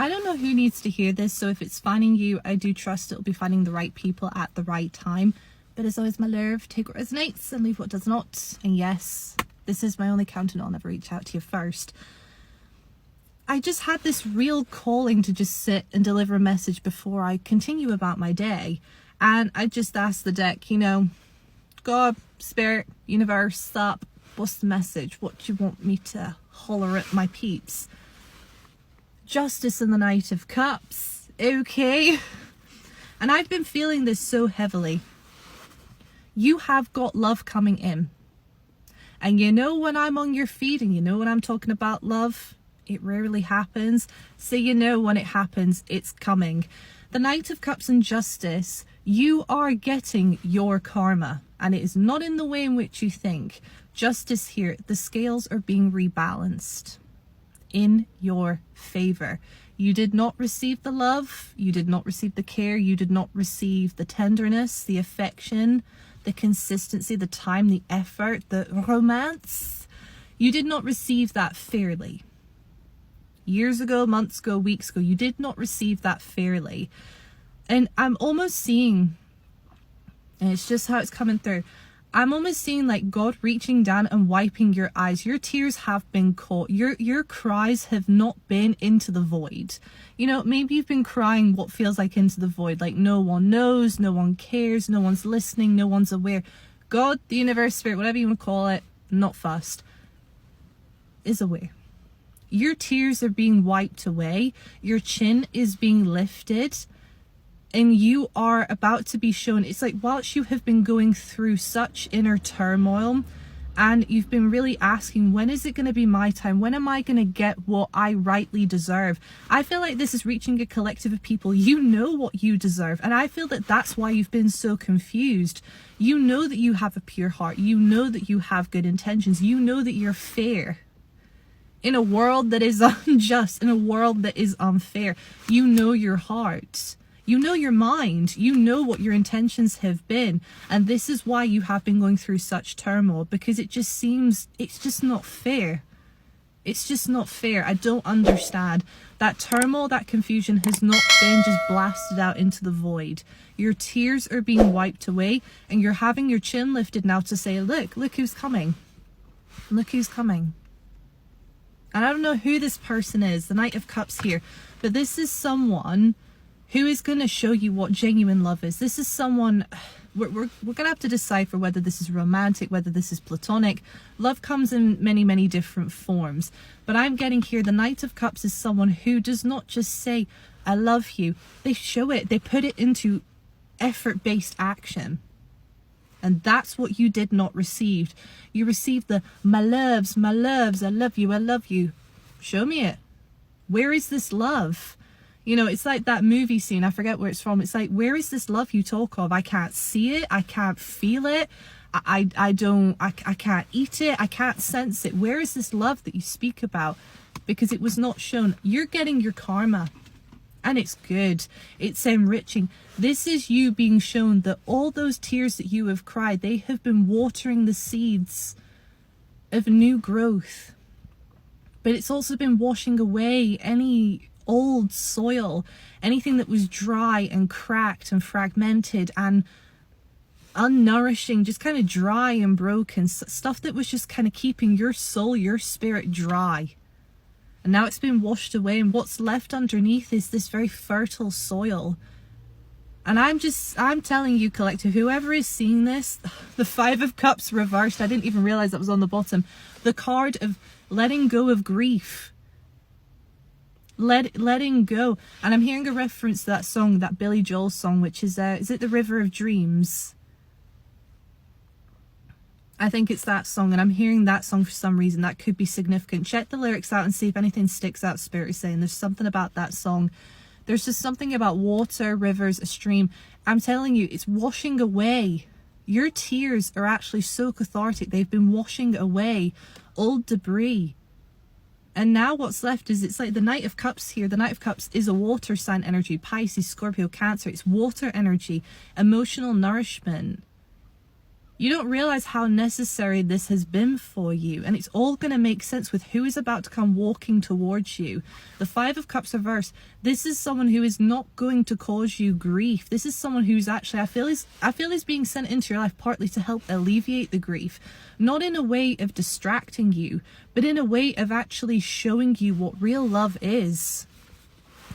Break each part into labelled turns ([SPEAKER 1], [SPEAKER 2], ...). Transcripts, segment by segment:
[SPEAKER 1] I don't know who needs to hear this, so if it's finding you, I do trust it'll be finding the right people at the right time. But as always, my love, take what resonates and leave what does not. And yes, this is my only counting. I'll never reach out to you first. I just had this real calling to just sit and deliver a message before I continue about my day. And I just asked the deck, you know, God, Spirit, Universe, stop. What's the message? What do you want me to holler at my peeps? Justice in the Knight of Cups. Okay. And I've been feeling this so heavily. You have got love coming in. And you know when I'm on your feed and you know when I'm talking about love, it rarely happens. So you know when it happens, it's coming. The Knight of Cups and Justice, you are getting your karma. And it is not in the way in which you think. Justice here, the scales are being rebalanced in your favor. You did not receive the love, you did not receive the care, you did not receive the tenderness, the affection, the consistency, the time, the effort, the romance. You did not receive that fairly. Years ago, months ago, weeks ago, you did not receive that fairly. And I'm almost seeing, and it's just how it's coming through, I'm almost seeing like God reaching down and wiping your eyes. Your tears have been caught. Your cries have not been into the void. You know, maybe you've been crying what feels like into the void, like no one knows, no one cares, no one's listening, no one's aware. God, the universe, spirit, whatever you want to call it, not fussed, is aware. Your tears are being wiped away. Your chin is being lifted. And you are about to be shown, it's like whilst you have been going through such inner turmoil and you've been really asking, when is it going to be my time? When am I going to get what I rightly deserve? I feel like this is reaching a collective of people. You know what you deserve. And I feel that that's why you've been so confused. You know that you have a pure heart. You know that you have good intentions. You know that you're fair. In a world that is unjust, in a world that is unfair, you know your heart. You know your mind, you know what your intentions have been. And this is why you have been going through such turmoil, because it just seems, it's just not fair. It's just not fair. I don't understand. That turmoil, that confusion has not been just blasted out into the void. Your tears are being wiped away and you're having your chin lifted now to say, look who's coming. Look who's coming. And I don't know who this person is, the Knight of Cups here, but this is someone who is going to show you what genuine love is. This is someone, we're going to have to decipher whether this is romantic, whether this is platonic. Love comes in many, many different forms. But I'm getting here, the Knight of Cups is someone who does not just say, I love you. They show it. They put it into effort-based action. And that's what you did not receive. You received the, my loves, I love you, I love you. Show me it. Where is this love? You know, it's like that movie scene, I forget where it's from. It's like, where is this love you talk of? I can't see it. I can't feel it. I can't eat it. I can't sense it. Where is this love that you speak about? Because it was not shown. You're getting your karma. And it's good. It's enriching. This is you being shown that all those tears that you have cried, they have been watering the seeds of new growth. But it's also been washing away any old soil, anything that was dry and cracked and fragmented and unnourishing, just kind of dry and broken, stuff that was just kind of keeping your soul, your spirit dry. And now it's been washed away, and what's left underneath is this very fertile soil. And I'm telling you, collective, whoever is seeing this, the Five of Cups reversed, I didn't even realize that was on the bottom, the card of letting go of grief. Letting go. And I'm hearing a reference to that song, that Billy Joel song, which is it The River of Dreams? I think it's that song, and I'm hearing that song for some reason. That could be significant. Check the lyrics out and see if anything sticks out. Spirit is saying there's something about that song. There's just something about water, rivers, a stream. I'm telling you, it's washing away. Your tears are actually so cathartic. They've been washing away old debris. And now what's left is, it's like the Knight of Cups here. The Knight of Cups is a water sign energy. Pisces, Scorpio, Cancer. It's water energy, emotional nourishment. You don't realize how necessary this has been for you. And it's all going to make sense with who is about to come walking towards you. The Five of Cups reverse. This is someone who is not going to cause you grief. This is someone who's actually, I feel is being sent into your life partly to help alleviate the grief. Not in a way of distracting you, but in a way of actually showing you what real love is.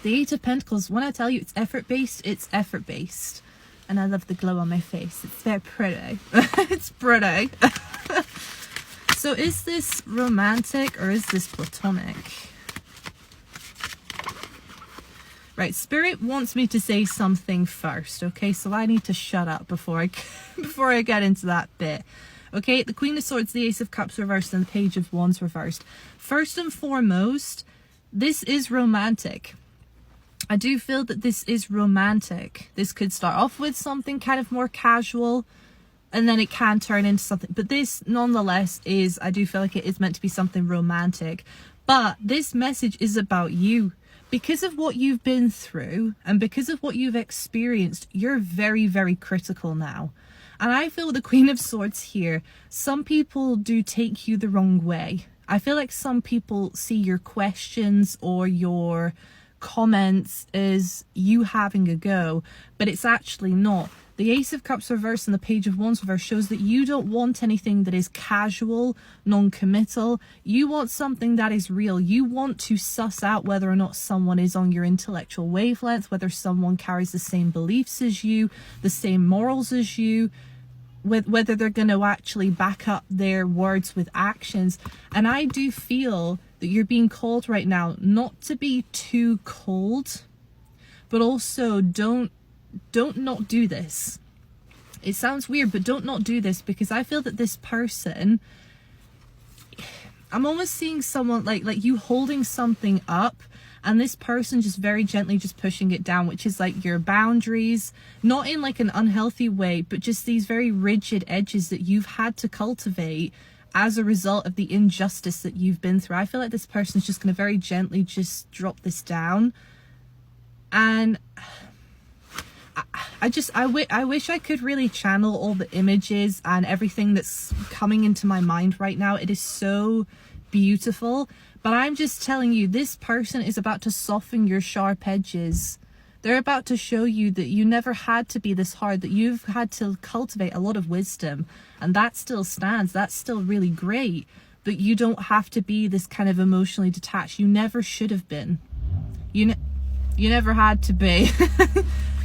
[SPEAKER 1] The Eight of Pentacles, when I tell you it's effort-based, it's effort-based. And I love the glow on my face. It's very pretty. It's pretty. So is this romantic or is this platonic? Right, Spirit wants me to say something first, okay? So I need to shut up before I get into that bit. Okay, the Queen of Swords, the Ace of Cups reversed, and the Page of Wands reversed. First and foremost, this is romantic. I do feel that this is romantic. This could start off with something kind of more casual, and then it can turn into something. But this, nonetheless, is, I do feel like it is meant to be something romantic. But this message is about you. Because of what you've been through, and because of what you've experienced, you're very, very critical now. And I feel the Queen of Swords here, some people do take you the wrong way. I feel like some people see your questions or your comments as you having a go, but it's actually not. The Ace of Cups reverse and the Page of Wands reverse shows that you don't want anything that is casual, non-committal. You want something that is real. You want to suss out whether or not someone is on your intellectual wavelength, whether someone carries the same beliefs as you, the same morals as you, whether they're going to actually back up their words with actions. And I do feel that you're being called right now not to be too cold, but also don't not do this. It sounds weird, but don't not do this, because I feel that this person, I'm almost seeing someone like you holding something up, and this person just very gently just pushing it down, which is like your boundaries, not in like an unhealthy way, but just these very rigid edges that you've had to cultivate as a result of the injustice that you've been through. I feel like this person's just going to very gently just drop this down. And I wish I could really channel all the images and everything that's coming into my mind right now. It is so beautiful. But I'm just telling you, this person is about to soften your sharp edges. They're about to show you that you never had to be this hard, that you've had to cultivate a lot of wisdom, and that still stands. That's still really great, but you don't have to be this kind of emotionally detached. You never should have been. You never had to be.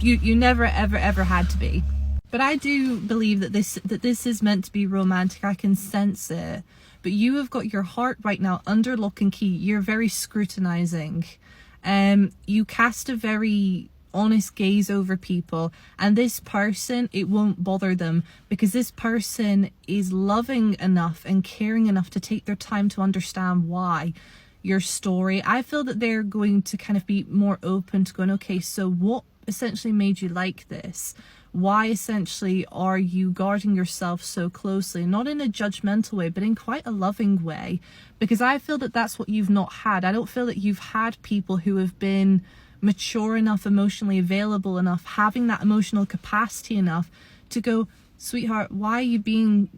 [SPEAKER 1] you never ever had to be. But I do believe that this is meant to be romantic. I can sense it. But you have got your heart right now under lock and key. You're very scrutinizing. You cast a very honest gaze over people, and this person, it won't bother them, because this person is loving enough and caring enough to take their time to understand why your story. I feel that they're going to kind of be more open to going, okay, so what essentially made you like this? Why essentially are you guarding yourself so closely? Not in a judgmental way, but in quite a loving way, because I feel that that's what you've not had. I don't feel that you've had people who have been mature enough, emotionally available enough, having that emotional capacity enough to go, sweetheart, why are you being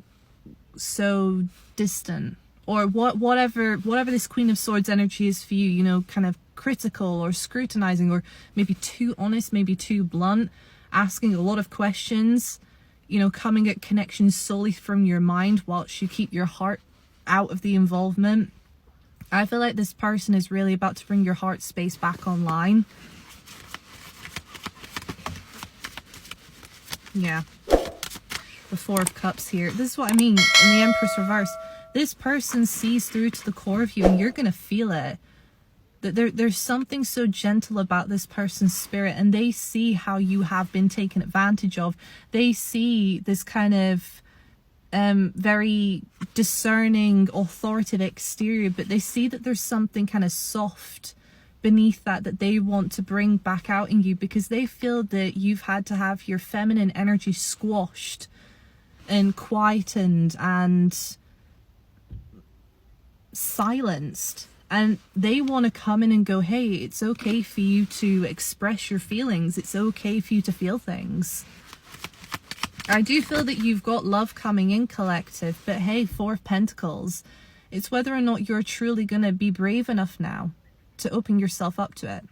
[SPEAKER 1] so distant? Or whatever this Queen of Swords energy is for you, you know, kind of critical or scrutinizing, or maybe too honest, maybe too blunt, asking a lot of questions, you know, coming at connections solely from your mind whilst you keep your heart out of the involvement. I feel like this person is really about to bring your heart space back online. Yeah. The Four of Cups here. This is what I mean in the Empress reverse. This person sees through to the core of you, and you're going to feel it. That there's something so gentle about this person's spirit, and they see how you have been taken advantage of. They see this kind of very discerning, authoritative exterior, but they see that there's something kind of soft beneath that they want to bring back out in you, because they feel that you've had to have your feminine energy squashed and quietened and silenced. And they want to come in and go, hey, it's okay for you to express your feelings. It's okay for you to feel things. I do feel that you've got love coming in, collective, but hey, Four of Pentacles. It's whether or not you're truly going to be brave enough now to open yourself up to it.